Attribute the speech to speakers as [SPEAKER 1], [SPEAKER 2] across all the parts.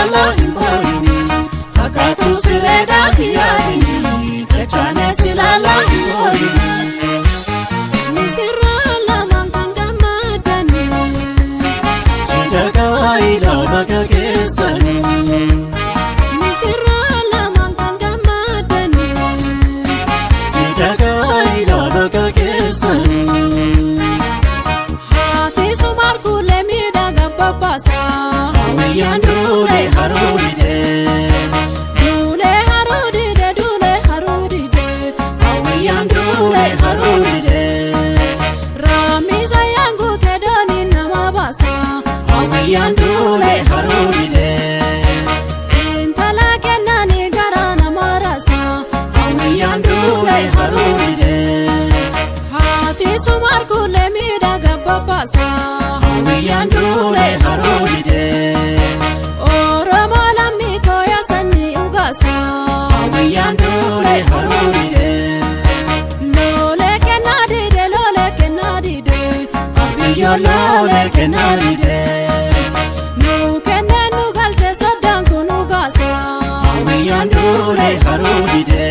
[SPEAKER 1] silala imboini fakatu sireda kiyani kachane silala imboini
[SPEAKER 2] misirala mankangamadani
[SPEAKER 1] chidaga ila makakesani
[SPEAKER 2] misirala mankangamadani
[SPEAKER 1] chidaga ila makakesani
[SPEAKER 2] hati sumar kule midaga papasa
[SPEAKER 1] Yandule harudide
[SPEAKER 2] dule harudide dule harudide
[SPEAKER 1] Yandule harudide
[SPEAKER 2] Ramisa yangu tedani namabasa
[SPEAKER 1] Yandule harudide
[SPEAKER 2] intala kenani garana marasa
[SPEAKER 1] Yandule harudide
[SPEAKER 2] hati sumar kule midaga papasa
[SPEAKER 1] Yandule harudide Yandule harudide
[SPEAKER 2] lole kenadide
[SPEAKER 1] Abiyo lole kenadide
[SPEAKER 2] nu kenenu galte sodan kunu gasa
[SPEAKER 1] Yandule harudide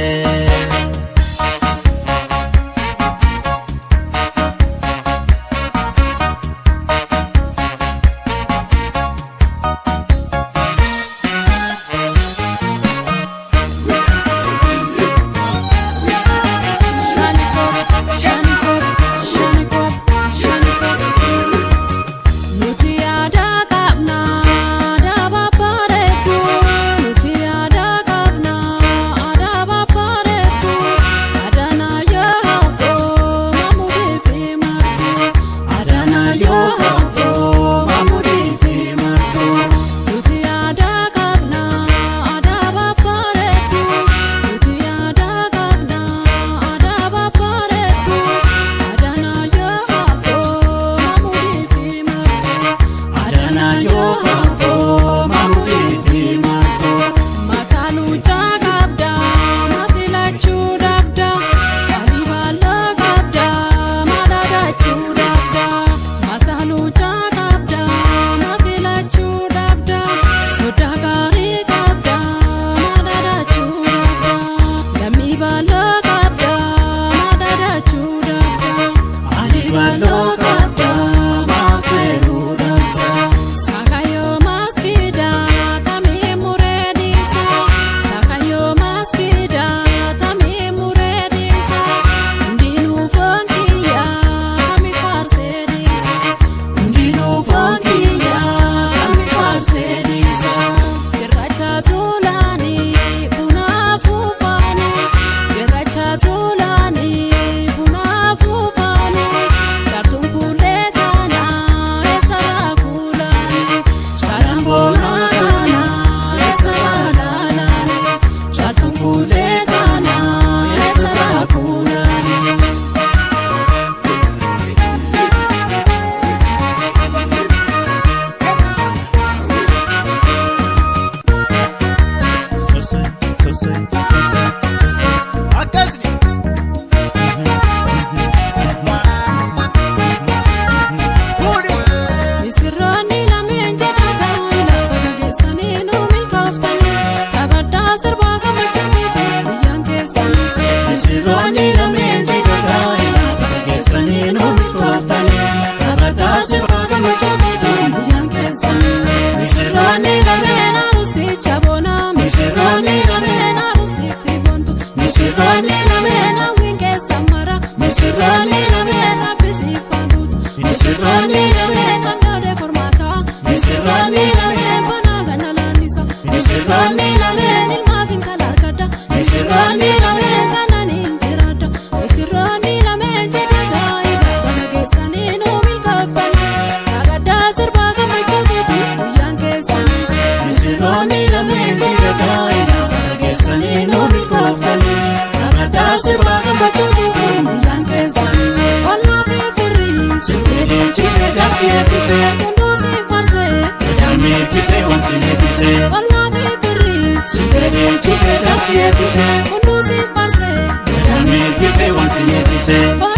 [SPEAKER 1] Once in